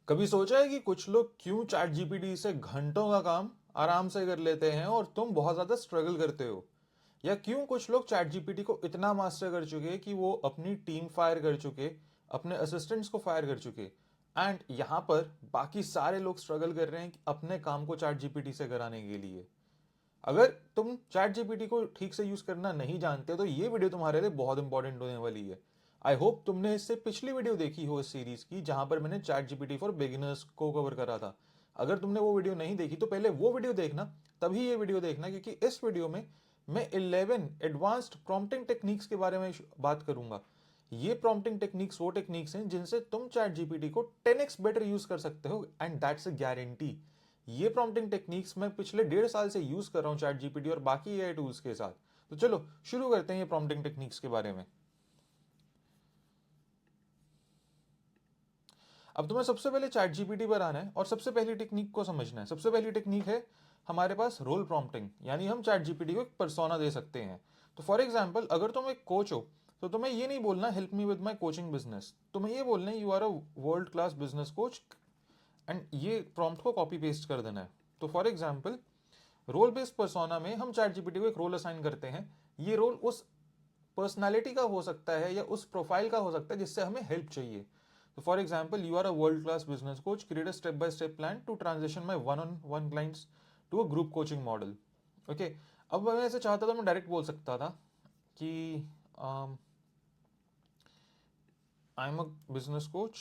कभी सोचा है कि कुछ लोग क्यों चैट जीपीटी से घंटों का काम आराम से कर लेते हैं और तुम बहुत ज्यादा स्ट्रगल करते हो? या क्यों कुछ लोग चैट जीपीटी को इतना मास्टर कर चुके हैं कि वो अपनी टीम फायर कर चुके, अपने असिस्टेंट्स को फायर कर चुके, एंड यहाँ पर बाकी सारे लोग स्ट्रगल कर रहे हैं अपने काम को चैट जीपीटी से कराने के लिए? अगर तुम चैट जीपीटी को ठीक से यूज करना नहीं जानते तो ये वीडियो तुम्हारे लिए बहुत इंपॉर्टेंट होने वाली है। आई होप तुमने इससे पिछली वीडियो देखी हो इस सीरीज की, जहां पर मैंने चैट जीपीटी फॉर बिगिनर्स को कवर करा था। अगर तुमने वो वीडियो नहीं देखी तो पहले वो वीडियो देखना, तभी ये वीडियो देखना, क्योंकि इस वीडियो में मैं 11 एडवांस्ड प्रॉम्प्टिंग टेक्निक्स के बारे में बात करूंगा। ये प्रॉम्प्टिंग टेक्निक्स वो टेक्निक्स हैं जिनसे तुम चैट जीपीटी को 10x बेटर यूज कर सकते हो, एंड दैट्स अ गारंटी। ये प्रॉम्प्टिंग टेक्निक्स मैं पिछले 1.5 साल से यूज कर रहा हूँ चैट जीपीटी और बाकी एआई टूल्स के साथ। तो चलो शुरू करते हैं ये प्रॉम्प्टिंग टेक्निक्स के बारे में। अब तुम्हें सबसे पहले चैट जीपीटी पर आना है और सबसे पहली टेक्निक को समझना है। सबसे पहली टेक्निक है हमारे पास रोल प्रॉम्प्टिंग, यानी हम चैट जीपीटी को एक पर्सोना दे सकते हैं। तो फॉर एग्जाम्पल, अगर तुम एक कोच हो तो तुम्हें ये नहीं बोलना help me with my coaching business, तुम्हें ये बोलना है you are a world class business coach, and ये प्रॉम्प्ट को कॉपी पेस्ट कर देना है। तो for example, role based persona में हम चैट जीपीटी को एक रोल असाइन करते हैं। ये रोल उस पर्सनालिटी का हो सकता है या उस प्रोफाइल का हो सकता है जिससे हमें हेल्प चाहिए। तो for example, you are a world class business coach, create a step by step plan to transition my one on one clients to a group coaching model. Okay, अब मैं ऐसे चाहता तो मैं डायरेक्ट बोल सकता था कि I am a business coach,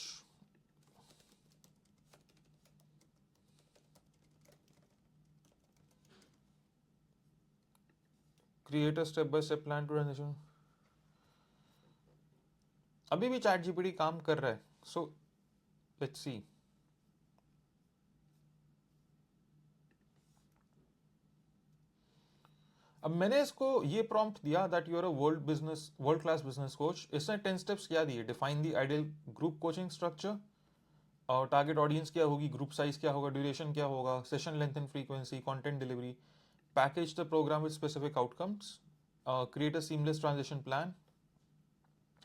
create a step by step plan to transition. अभी भी चैट जीपीटी काम कर रहा है, सो लेट्स सी। अब मैंने इसको ये प्रॉम्प्ट दिया that you are a world class business coach. इसने 10 स्टेप्स क्या दिए? Define the ideal group coaching structure, और टारगेट ऑडियंस क्या होगी, ग्रुप साइज क्या होगा, ड्यूरेशन क्या होगा, session length and frequency, content delivery, package the program with specific outcomes, create a seamless transition plan,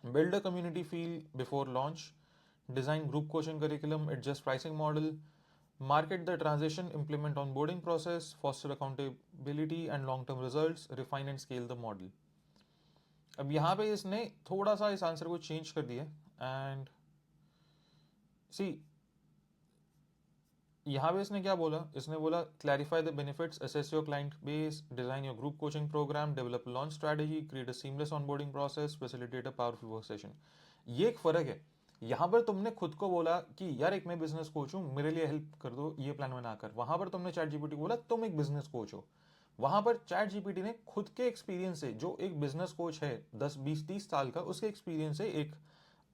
build a community feel before launch, design group coaching curriculum, adjust pricing model, market the transition, implement onboarding process, foster accountability and long-term results, refine and scale the model. अब यहाँ पे इसने थोड़ा सा इस answer को change कर दिया, एंड सी यहाँ पे इसने क्या बोला? इसने बोला clarify the benefits, assess your client base, design your group coaching program, develop launch strategy, create a seamless onboarding process, facilitate a powerful work session. ये एक फर्क है। यहाँ पर तुमने खुद को बोला कि यार एक मैं बिजनेस कोच हूँ, मेरे लिए हेल्प कर दो ये प्लान बनाकर। वहां पर तुमने चैट जीपीटी को बोला तुम एक बिजनेस कोच हो। वहां पर चैट जीपीटी ने खुद के एक्सपीरियंस से, जो एक बिजनेस कोच है 10 20 30 साल का, उसके एक्सपीरियंस से एक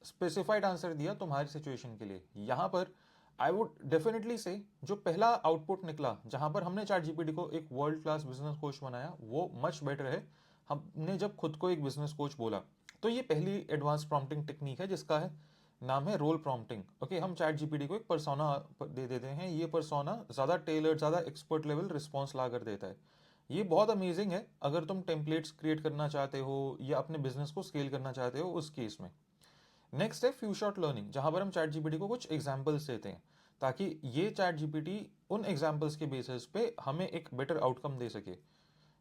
स्पेसिफाइड आंसर दिया तुम्हारी सिचुएशन के लिए। यहां पर आई वुड डेफिनेटली से जो पहला आउटपुट निकला, जहां पर हमने चैट जीपीटी को एक वर्ल्ड क्लास बिजनेस कोच बनाया, वो मच बेटर है हमने जब खुद को एक बिजनेस कोच बोला। तो ये पहली एडवांस प्रॉम्प्टिंग टेक्निक है जिसका है नाम है रोल प्रॉम्प्टिंग। ओके, हम चैट जीपीटी को एक परसोना दे देते हैं। ये परसोना ज्यादा टेलर्ड, ज्यादा एक्सपर्ट लेवल रिस्पॉन्स ला कर देता है। ये बहुत अमेजिंग है अगर तुम टेम्पलेट्स क्रिएट करना चाहते हो या अपने बिजनेस को स्केल करना चाहते हो उस केस में। नेक्स्ट है फ्यू शॉट लर्निंग, जहां पर हम चैट जीपीटी को कुछ एग्जाम्पल्स देते हैं ताकि ये चैट जीपीटी उन एग्जाम्पल्स के बेसिस पे हमें एक बेटर आउटकम दे सके।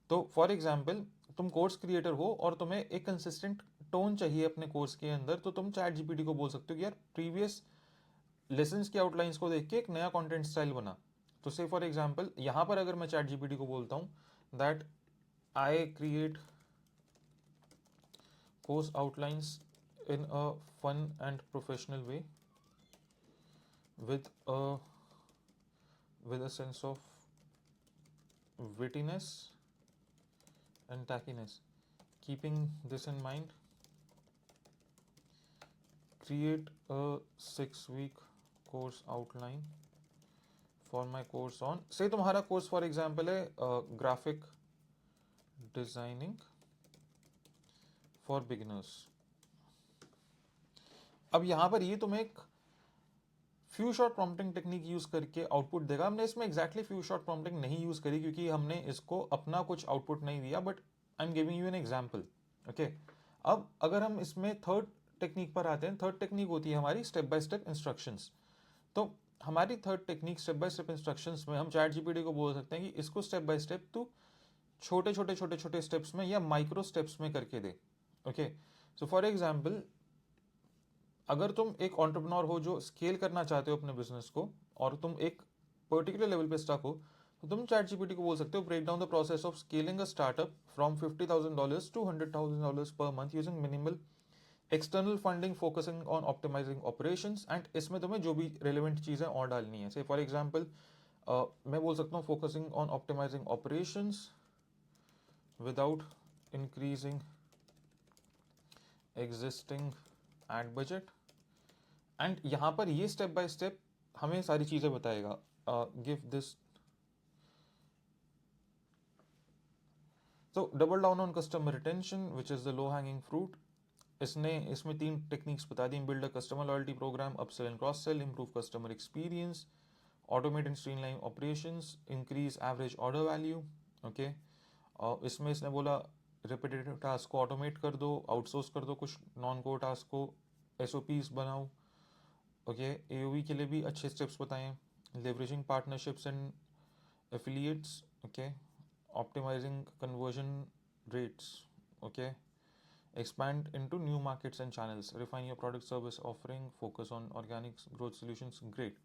तो फॉर एग्जाम्पल, तुम कोर्स क्रिएटर हो और तुम्हें एक कंसिस्टेंट टोन चाहिए अपने कोर्स के अंदर, तो तुम चैट जीपीटी को बोल सकते हो कि यार प्रीवियस लेसन्स की आउटलाइंस को देख के एक नया कंटेंट स्टाइल बना। तो से फॉर एग्जाम्पल, यहां पर अगर मैं चैट जीपीटी को बोलता हूं that I create course outlines in a fun and professional way with a sense of wittiness and tackiness. Keeping this in mind, create a 6-week course outline for my course on, say तुम्हारा course for example है graphic designing for beginners. अब यहां पर ये तुम्हें एक few shot prompting technique use करके output देगा। हमने इसमें एग्जैक्टली फ्यू शॉट प्रॉम्प्टिंग नहीं यूज करी क्योंकि हमने इसको अपना कुछ आउटपुट नहीं दिया, but I am giving you an example. Okay, अब अगर हम इसमें थर्ड टेक्निक पर आते हैं, थर्ड टेक्निक होती है हमारी स्टेप बाय स्टेप इंस्ट्रक्शंस। तो हमारी third technique step by step instructions में हम चैट जीपीटी को बोल सकते हैं कि इसको स्टेप बाय स्टेप तू छोटे छोटे छोटे छोटे स्टेप्स में या माइक्रो स्टेप्स में करके दे। ओके, सो फॉर एग्जाम्पल, अगर तुम एक एंटरप्रेन्योर हो जो स्केल करना चाहते हो अपने बिजनेस को और तुम एक पर्टिकुलर लेवल पे स्टक हो, तो तुम चैट जीपीटी को बोल सकते हो break down the process of scaling a startup from $50,000 to $100,000 per month using minimal external funding focusing on optimizing operations. And इसमें तुम्हें जो भी रेलिवेंट चीज़ें और डालनी है, से फॉर एग्जाम्पल मैं बोल सकता हूँ focusing on optimizing operations without increasing existing ad budget. And यहाँ पर ये स्टेप बाय स्टेप हमें सारी चीज़ें बताएगा। Give this, so double down on customer retention, which is the low hanging fruit. इसमें 3 टेक्निक्स बता दी। Build a customer loyalty program, upsell and cross sell, improve customer experience, automate and streamline operations, increase average order value. Okay, और इसमें इसने बोला repetitive task को automate कर दो, आउटसोर्स कर दो कुछ नॉन कोर टास्क को, एसओपीज बनाओ। ओके, एओवी के लिए भी अच्छे स्टेप्स बताए हैं। Leveraging partnerships and affiliates. Okay, optimizing conversion rates. Okay, expand into new markets and channels, refine your product service offering, focus on organic growth solutions. Great.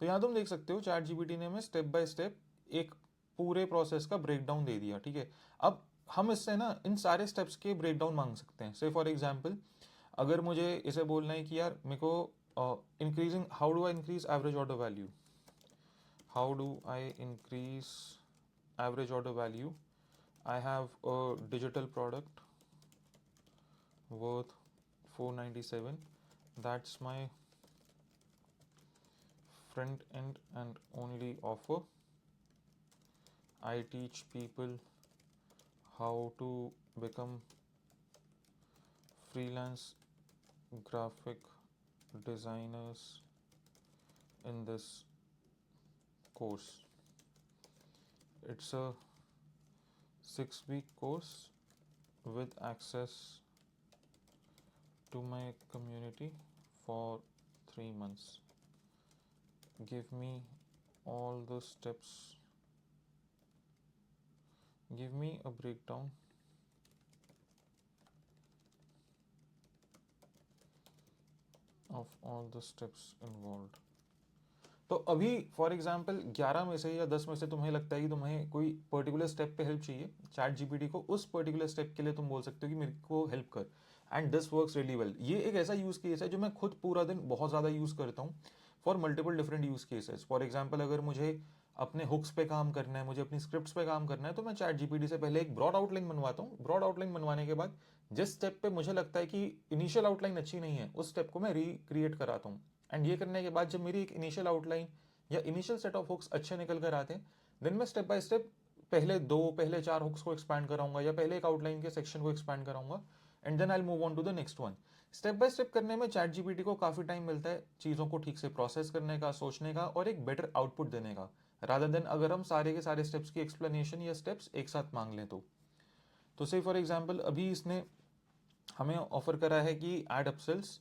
तो यहाँ तुम देख सकते हो चैट जीपीटी ने हमें स्टेप बाय स्टेप एक पूरे प्रोसेस का ब्रेकडाउन दे दिया। ठीक है, अब हम इससे ना इन सारे स्टेप्स के ब्रेकडाउन मांग सकते हैं। से फॉर एग्जाम्पल, अगर मुझे इसे बोलना है कि यार मेरे को increasing, how do I increase average order value, how do I increase average order value. I have a digital product worth $497. That's my front end and only offer. I teach people how to become freelance graphic designers in this course. It's a 6-week course with access to my community for 3 months. Give me all the steps. Give me a breakdown of all the steps involved. तो अभी for example 11 में से या 10 में से तुम्हें लगता है कि तुम्हें कोई पर्टिकुलर स्टेप पे हेल्प चाहिए, चैट जीपीटी को उस पर्टिकुलर स्टेप के लिए तुम बोल सकते हो कि मेरे को हेल्प कर, and this works really well. ये एक ऐसा यूज केस है जो मैं खुद पूरा दिन बहुत ज़्यादा यूज़ करता हूँ for multiple different use cases. For example, अगर मुझे अपने हुक्स पे काम करना है, मुझे अपनी स्क्रिप्ट्स पे काम करना है, तो मैं चैट जीपीटी से पहले एक ब्रॉड आउटलाइन बनवाता हूँ। ब्रॉड आउटलाइन बनवाने के बाद जिस स्टेप पे मुझे लगता है कि इनिशियल आउटलाइन अच्छी नहीं है, उस स्टेप को मैं रिक्रिएट कराता हूँ। एंड ये करने के बाद जब मेरी एक इनिशियल आउटलाइन या इनिशियल सेट ऑफ हुक्स अच्छे निकल कर आते हैं, देन मैं स्टेप बाय स्टेप पहले 4 हुक्स को एक्सपैंड कराऊंगा या पहले एक आउटलाइन के सेक्शन को एक्सपैंड कराऊंगा, and then I will move on to the next one. Step by step करने में चैट जीपीटी को काफी टाइम मिलता है चीजों को ठीक से प्रोसेस करने का, सोचने का और एक बेटर आउटपुट देने का, रादर देन अगर हम सारे के सारे स्टेप्स की एक्सप्लेनेशन या स्टेप्स एक साथ मांग लें तो से फॉर एग्जाम्पल अभी इसने हमें ऑफर करा है कि एड अपसेल्स,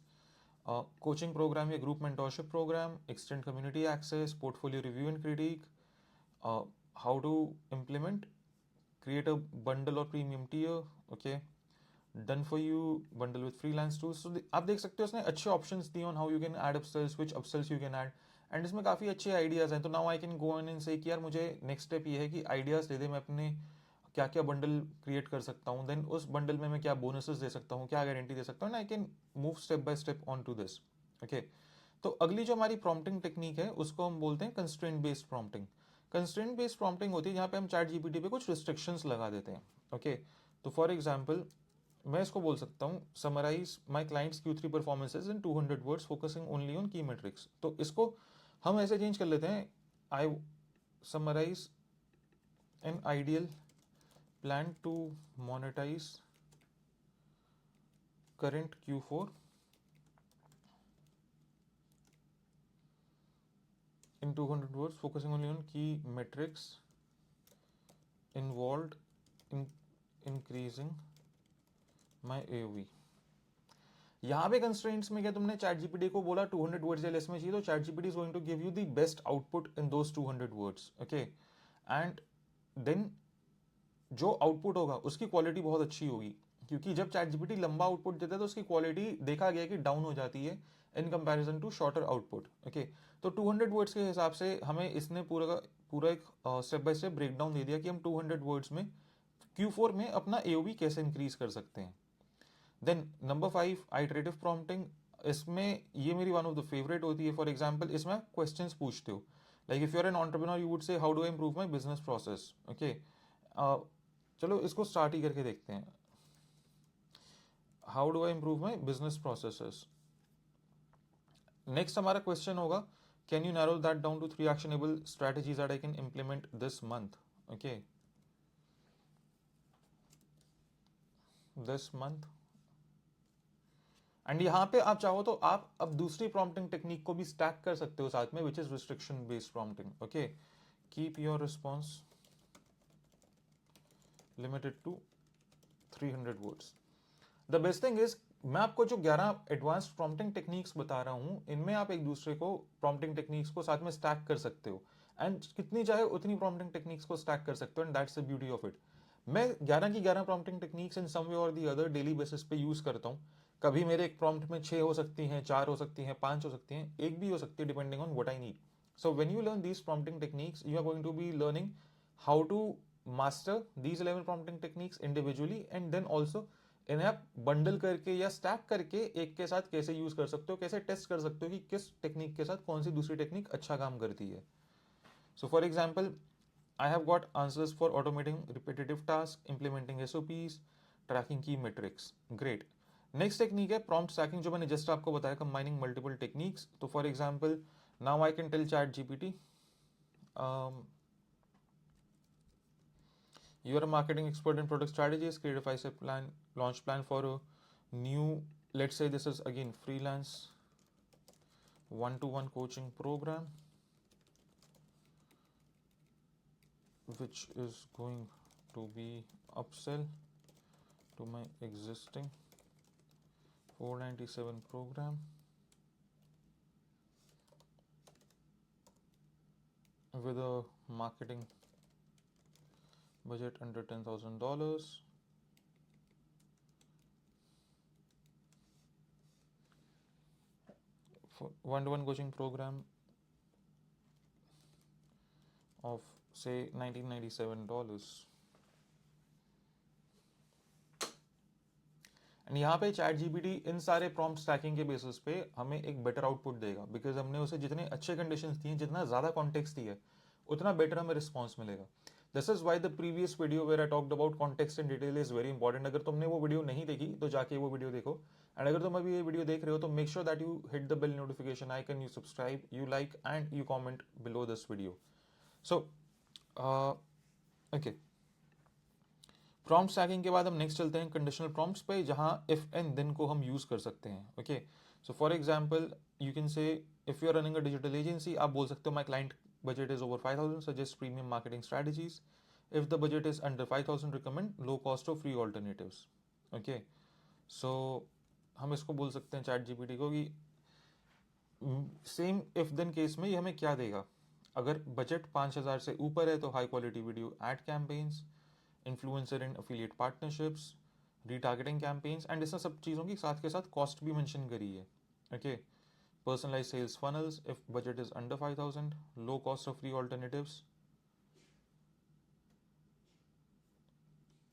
कोचिंग प्रोग्राम या group mentorship program, extend community access, portfolio review and critique, how to implement, create a bundle or premium tier. Okay, done for you, bundle with freelance tools. So आप देख सकते हो उसने अच्छे options दिए on how you can add upsells, which upsells you can add, and इसमें काफ़ी अच्छे आइडियाज़ हैं। तो now I can go in and से कि यार मुझे नेक्स्ट स्टेप ये है कि आइडियाज़ दे दे, मैं अपने क्या क्या बंडल क्रिएट कर सकता हूँ, देन उस बंडल में मैं क्या बोनसेस दे सकता हूँ, क्या गारंटी दे सकता हूँ, I can move step by step on to this. Okay, तो अगली जो हमारी प्रॉम्प्टिंग टेक्निक है उसको हम बोलते हैं constraint based prompting. Constraint based prompting होती है जहाँ पे हम चैट जीपीटी पे कुछ रिस्ट्रिक्शंस लगा देते हैं। ओके, तो फॉर एग्जांपल मैं इसको बोल सकता हूँ summarise my clients Q3 performances in 200 words focusing only on key metrics. तो इसको हम ऐसे चेंज कर लेते हैं, I summarise an ideal plan to monetise current Q4 in 200 words, focusing only on key metrics involved in increasing my AOV. यहाँ पे constraints में क्या तुमने चैट जीपीटी को बोला 200 वर्ड्स या लेस में चाहिए, तो chat GPT is going to give you the best output in those 200 words, okay. And then जो आउटपुट होगा उसकी क्वालिटी बहुत अच्छी होगी, क्योंकि जब चैट जीपीटी लंबा आउटपुट देता है तो उसकी क्वालिटी देखा गया कि डाउन हो जाती है in comparison to shorter output, okay. तो 200 वर्ड्स के हिसाब से हमें इसने पूरा एक step by step break down दे दिया कि हम 200 वर्ड्स में Q4 में अपना AOV कैसे इंक्रीज कर सकते हैं। Then number 5, iterative prompting. इसमें ये मेरी वन ऑफ द फेवरेट होती है। फॉर एग्जाम्पल इसमें क्वेश्चंस पूछते हो, like if you are an entrepreneur you would say how do I improve my business process, okay. चलो इसको स्टार्ट ही करके देखते हैं। How do I improve my business processes. Next हमारा क्वेश्चन होगा, can you narrow that down to 3 actionable strategies that I can implement this month, okay, this month. And यहाँ पे आप चाहो तो आप अब दूसरी प्रॉम्प्टिंग टेक्निक को भी स्टैक कर सकते हो साथ में, which is restriction based prompting, okay. Keep your response limited to 300 words. The best thing is, मैं आपको जो 11 एडवांस्ड प्रॉम्प्टिंग टेक्निक्स बता रहा हूं, इनमें आप एक दूसरे को प्रॉम्प्टिंग टेक्निक्स को साथ में स्टैक कर सकते हो, एंड कितनी चाहे उतनी प्रॉम्प्टिंग टेक्निक्स को स्टैक कर सकते हो, and that's the beauty of it. मैं 11 की 11 प्रॉम्प्टिंग टेक्निक्स इन सम वे और दी अदर डेली बेसिस पे यूज करता हूँ। कभी मेरे एक प्रॉम्प्ट में 6 हो सकती हैं, 4 हो सकती हैं, 5 हो सकती हैं, एक भी हो सकती है, depending on what I need. So when you learn these prompting techniques, you are going to be learning how to master these 11 prompting techniques individually, and then also इन्हें आप बंडल करके या स्टैक करके एक के साथ कैसे यूज कर सकते हो, कैसे टेस्ट कर सकते हो कि किस टेक्निक के साथ कौन सी दूसरी टेक्निक अच्छा काम करती है। So for example, I have got answers for automating repetitive tasks, implementing SOPs, tracking key metrics. Great. Next technique है प्रॉम्प्ट स्टैकिंग, जो मैंने जस्ट आपको बताया, कंबाइनिंग मल्टीपल टेक्निक्स। तो for example, now I can tell chat GPT, you are a marketing expert in product strategies, create a 5-step plan, launch plan for a new, let's say this is again freelance one-to-one coaching program, which is going to be upsell to my existing 497 program with a marketing budget under $10,000. For one-to-one coaching program of say $1997. And यहाँ पे chat GPT इन सारे prompt stacking के basis पे हमें एक better output देगा, because हमने उसे जितने अच्छे कंडीशंस दिए, जितना ज्यादा कॉन्टेक्स्ट दिया है, उतना बेटर हमें रिस्पॉन्स मिलेगा। This is why the previous video where I talked about context in detail is very important. अगर तुमने वो वीडियो नहीं देखी तो जाके वो वीडियो देखो, एंड अगर तुम अभी ये वीडियो देख रहे हो तो make sure that you hit the bell notification icon, you subscribe, you like and you comment below this video. So okay, prompt stacking के बाद हम नेक्स्ट चलते हैं कंडीशनल प्रॉम्प्ट्स पे, जहां इफ एंड देन को हम यूज कर सकते हैं, okay. So for example, you can say if you are running a digital agency, आप बोल सकते हो my client budget is over 5000, suggest premium marketing strategies. If the budget is under 5000, recommend low cost और free alternatives, okay. So हम इसको बोल सकते हैं चैट जीपीटी को कि सेम इफ देन केस में ये हमें क्या देगा। अगर बजट 5000 से ऊपर है तो high quality video ad campaigns, influencer and affiliate partnerships, retargeting campaigns, and इसमें सब चीज़ों की साथ के साथ कॉस्ट भी मेंशन करी है, okay. Personalise sales funnels if budget is under 5000, low cost of free alternatives,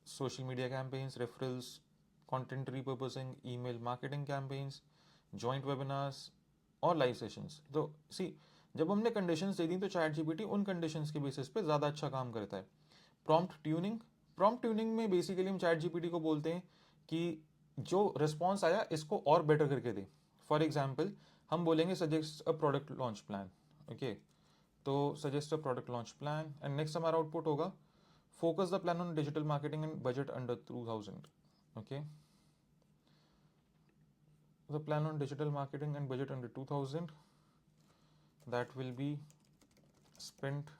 social media campaigns, referrals, content repurposing, email marketing campaigns, joint webinars और लाइव सेशंस। तो सी, जब हमने कंडीशंस दे दी तो चैट जीपीटी उन conditions के basis पे ज़्यादा अच्छा काम करता है। प्रॉम्प्ट ट्यूनिंग में बेसिकली हम चैट जीपीटी को बोलते हैं कि जो रिस्पॉन्स आया इसको और बेटर करके दे। फॉर एग्जाम्पल, हम बोलेंगे suggest a product launch plan, okay. तो suggest a product launch plan, and next हमारा आउटपुट होगा focus the plan on digital marketing and budget under 2000, okay। the plan on digital marketing and budget under 2000 that will be spent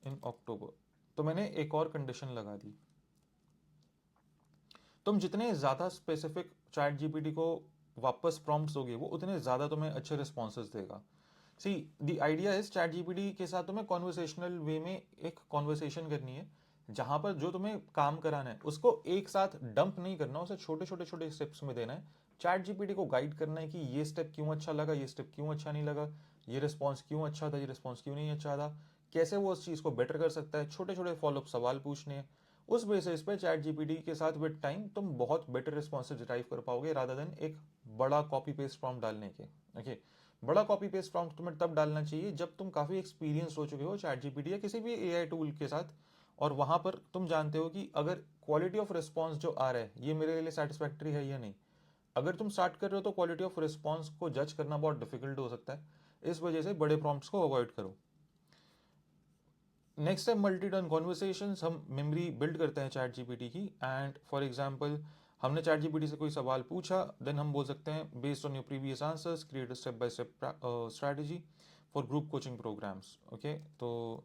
in October। तो मैंने एक और condition लगा दी। तुम जितने ज्यादा स्पेसिफिक चैट जीपीटी को वापस प्रॉम्प्ट्स दोगे वो उतने ज़्यादा तुम्हें अच्छे रिस्पॉन्सेज देगा. See the idea is chat GPT के साथ तुम्हें कॉन्वर्सेशनल वे में एक कॉन्वर्सेशन करनी है, जहां पर जो तुम्हें काम कराना है उसको एक साथ डंप नहीं करना, उसे छोटे छोटे छोटे स्टेप्स में देना है. चैट जीपीटी को गाइड करना है कि ये स्टेप क्यों अच्छा लगा, ये स्टेप क्यों अच्छा नहीं लगा, ये रिस्पॉन्स क्यों अच्छा था, ये रिस्पॉन्स क्यों नहीं अच्छा था, कैसे वो उस चीज़ को बेटर कर सकता है. छोटे छोटे फॉलोअप सवाल पूछने हैं. उस बेसिस पे चैट जीपीटी के साथ विद टाइम तुम बहुत बेटर रिस्पॉन्सेज डिराइव कर पाओगे रादर देन एक बड़ा कॉपी पेस्ट प्रॉम्प्ट डालने के. ओके, बड़ा कॉपी पेस्ट प्रॉम्प्ट तुम्हें तब डालना चाहिए जब तुम काफ़ी एक्सपीरियंस हो चुके हो चैट जीपीटी या किसी भी एआई टूल के साथ, और वहां पर तुम जानते हो कि अगर क्वालिटी ऑफ रिस्पॉन्स जो आ रहा है ये मेरे लिए सेटिस्फैक्ट्री है या नहीं. अगर तुम स्टार्ट कर रहे हो तो क्वालिटी ऑफ रिस्पॉन्स को जज करना बहुत डिफिकल्ट हो सकता है, इस वजह से बड़े प्रॉम्प्ट्स को अवॉइड करो. नेक्स्ट है मल्टी टर्न कॉन्वर्सेशंस. हम मेमोरी बिल्ड करते हैं चैट जीपीटी की, एंड फॉर एग्जांपल हमने चैट जीपीटी से कोई सवाल पूछा, देन हम बोल सकते हैं based on your previous answers create a step by step strategy for group coaching programs. Okay, तो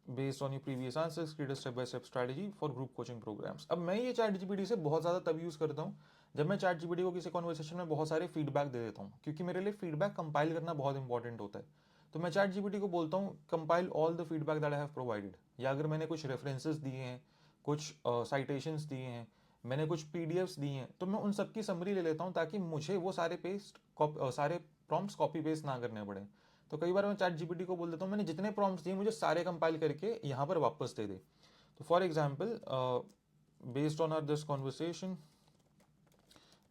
based on your previous answers create a step by step strategy for group coaching programs. अब मैं ये chat GPT से बहुत ज़्यादा तब use करता हूँ जब मैं चैट जीपीटी को किसी कॉन्वर्सेशन में बहुत सारे फीडबैक दे देता हूँ, क्योंकि मेरे लिए फीडबैक कंपाइल करना बहुत इंपॉर्टेंट होता है. तो मैं चैट जीपीटी को बोलता हूँ compile all the feedback that I have provided, या अगर मैंने कुछ रेफरेंसेस दिए हैं, कुछ साइटेशंस दिए हैं, मैंने कुछ पीडीएफ्स दिए हैं, तो मैं उन सबकी समरी ले लेता हूँ ताकि मुझे वो सारे प्रॉम्प्ट्स कॉपी पेस्ट ना करने पड़े. तो कई बार मैं चैट जीपीटी को बोल देता हूँ मैंने जितने प्रॉम्प्ट्स दिए मुझे सारे कंपाइल करके यहाँ पर वापस दे दे. तो for example based on our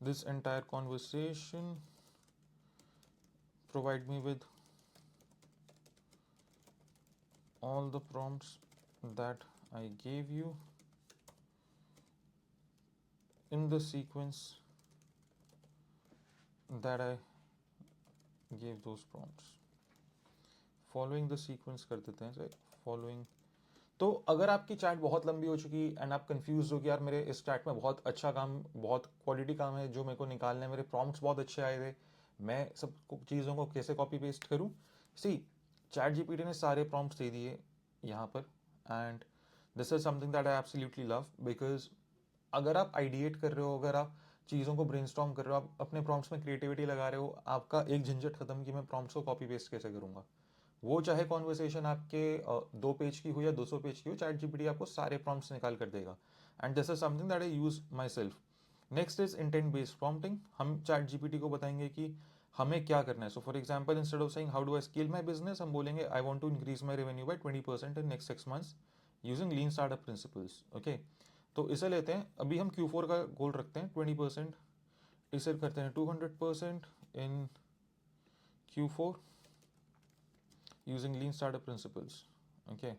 this entire conversation provide me with all the prompts that I gave you in the sequence that I gave those prompts. Following the sequence कर देते हैं, फॉलोइंग. तो अगर आपकी चैट बहुत लंबी हो चुकी एंड आप कंफ्यूज हो कि यार मेरे इस चैट में बहुत अच्छा काम, बहुत क्वालिटी काम है जो मेरे को निकालना है, मेरे प्रॉम्प्ट्स बहुत अच्छे आए थे, मैं सब चीज़ों को कैसे कॉपी पेस्ट करूँ. सी चैट जीपीटी ने सारे प्रॉम्प्ट्स दे दिए यहाँ पर, and this is something that I absolutely love, because अगर आप आइडिएट कर रहे हो, अगर आप चीज़ों को ब्रेनस्टॉर्म कर रहे हो, आप अपने प्रॉम्प्ट्स में क्रिएटिविटी लगा रहे हो, आपका एक झंझट खत्म कि मैं प्रॉम्प्ट्स को कॉपी पेस्ट कैसे करूँगा. वो चाहे कॉन्वर्सेशन आपके 2 पेज की हो या 200 पेज की हो, चैट जीपीटी आपको सारे प्रॉम्प्ट्स निकाल कर देगा. And this is something that I use myself. Next is intent based prompting. हम चैट जीपीटी को बताएंगे कि हमें क्या करना है. So for example instead of saying how do I scale my business, हम बोलेंगे I want to increase my revenue by 20% in next 6 months using lean startup principles. Okay, तो इसे लेते हैं, अभी हम Q4 का गोल रखते हैं 20%, इसे करते हैं 200% इन Q4 using lean startup principles. Okay,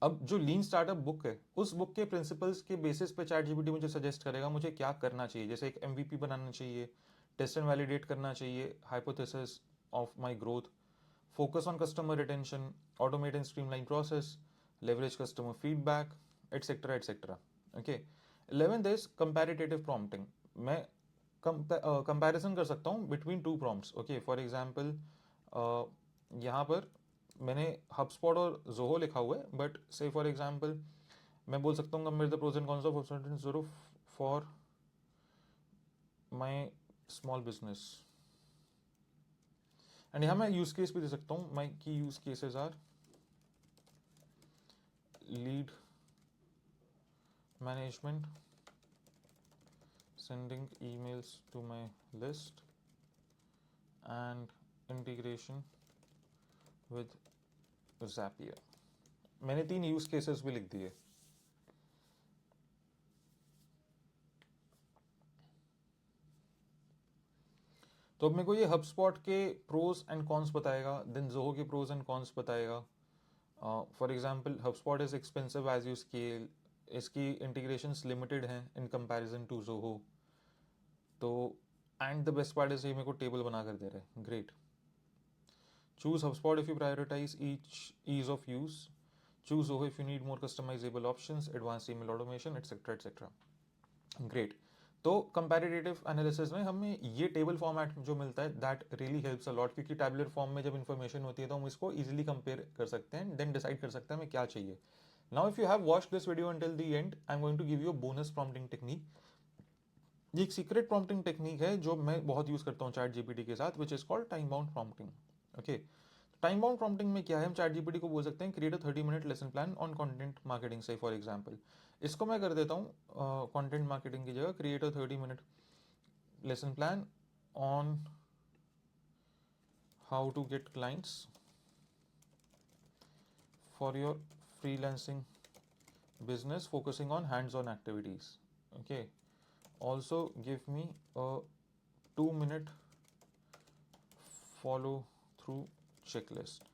अब जो लीन स्टार्टअप बुक है उस बुक के प्रिंसिपल्स के बेसिस पे चैट जीपीटी मुझे सजेस्ट करेगा मुझे क्या करना चाहिए. जैसे एक एमवीपी बनाना चाहिए, टेस्ट एंड वैलिडेट करना चाहिए, hypothesis of my growth, focus on customer retention, automate and streamline process, leverage customer feedback, etcetera etcetera. Okay, 11th is comparative prompting. मैं कंपैरिजन कर सकता हूँ between 2 prompts. Okay, for example यहाँ पर मैंने HubSpot और Zoho लिखा हुआ है, बट से फॉर एग्जांपल मैं बोल सकता हूँ compare the pros and cons of HubSpot and Zoho for my small business. And यहाँ मैं यूज केस भी दे सकता हूँ. My key use cases are lead management, sending emails to my list, and integration with Zapier. मैंने 3 use cases भी लिख दिए. तो अब मेरे को ये HubSpot के प्रोज एंड कॉन्स बताएगा, देन Zoho के प्रोज एंड कॉन्स बताएगा. For example HubSpot is expensive as you scale, इसकी इंटीग्रेशंस लिमिटेड हैं इन कंपैरिजन टू Zoho. तो and the best part is ये मेरे को टेबल बना कर दे रहे हैं. Great. Choose HubSpot if you prioritize ease of use. Choose Zoho if you need more customizable options, advanced email automation, etc. etc. Great. तो कंपैरेटिव एनालिसिस में हमें ये टेबल फॉर्मेट जो मिलता है that really helps a lot, क्योंकि tabular form में जब इन्फॉर्मेशन होती है तो हम इसको इजीली कंपेयर कर सकते हैं, देन डिसाइड कर सकते हैं हमें क्या चाहिए. Now if you have watched this video until the end, I am going to give you a bonus prompting technique. ये एक सीक्रेट प्रॉम्प्टिंग टेक्निक है जो मैं बहुत यूज करता हूँ चैट जीपीटी के साथ, which is called time bound prompting. Okay, time bound prompting में क्या है, हम चैट जीपीटी को बोल सकते हैं create a 30 minute lesson plan on content marketing, say for example. इसको मैं कर देता हूँ कंटेंट मार्केटिंग की जगह create a 30 minute lesson plan on how to get clients for your freelancing business focusing on hands-on activities. Okay, also give me a 2 minute follow through checklist.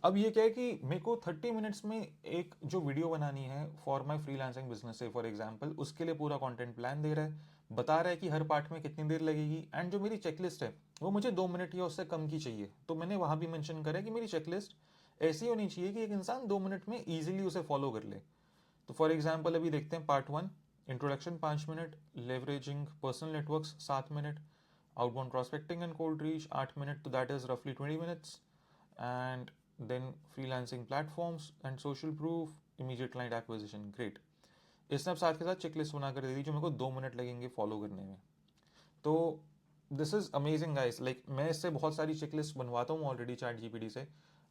अब ये क्या है कि मेरे को 30 मिनट्स में एक जो वीडियो बनानी है फॉर माई फ्रीलांसिंग बिजनेस से फॉर एग्जांपल, उसके लिए पूरा कंटेंट प्लान दे रहा है, बता रहा है कि हर पार्ट में कितनी देर लगेगी, एंड जो मेरी चेकलिस्ट है वो मुझे 2 मिनट या उससे कम की चाहिए. तो मैंने वहां भी मेंशन करा है कि मेरी चेकलिस्ट ऐसी होनी चाहिए कि एक इंसान 2 मिनट में ईजिली उसे फॉलो कर ले. तो फॉर एग्जाम्पल अभी देखते हैं part 1, introduction 5 minute, leveraging personal networks 7 minute, outbound prospecting and cold reach 8 minute, तो दैट इज रफली 20 minutes, and then freelancing platforms and social proof, immediate client acquisition. Great. इसने अब साथ के साथ चेकलिस्ट बनाकर दे दी जो मेरे को 2 मिनट लगेंगे फॉलो करने में. तो this is amazing guys, like मैं इससे बहुत सारी चेकलिस्ट बनवाता हूँ ऑलरेडी चैट जीपीटी से,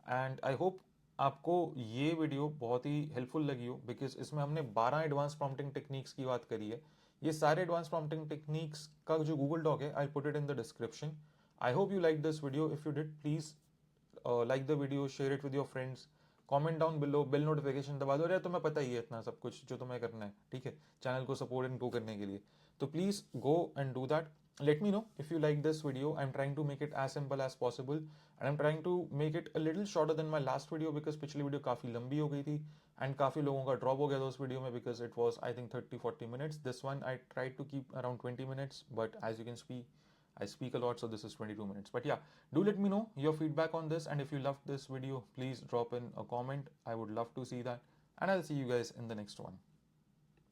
एंड आई होप आपको ये वीडियो बहुत ही हेल्पफुल लगी हो, बिकॉज इसमें हमने 12 एडवांस प्रॉम्प्टिंग टेक्निक्स की बात करी है. ये सारे एडवांस प्रॉम्प्टिंग टेक्निक्स का जो गूगल डॉक है I put it in the description. I hope you like this video. If you did please like the video, share it with your friends, comment down below, bell notification दबा दो. यार तुम्हें पता ही है इतना सब कुछ जो तुम्हें करना है, ठीक है, चैनल को सपोर्ट एंड ग्रो करने के लिए. तो please go and do that. Let me know if you like this video. I'm trying to make it as simple as possible, and I'm trying to make it a little shorter than my last video because पिछली video काफ़ी लंबी हो गई थी and काफ़ी लोगों का drop हो गया था उस वीडियो में because it was I think 30-40 minutes. This one I tried to keep around 20 minutes, but as you can see I speak a lot, so this is 22 minutes. But yeah, do let me know your feedback on this, and if you loved this video, please drop in a comment. I would love to see that, and I'll see you guys in the next one.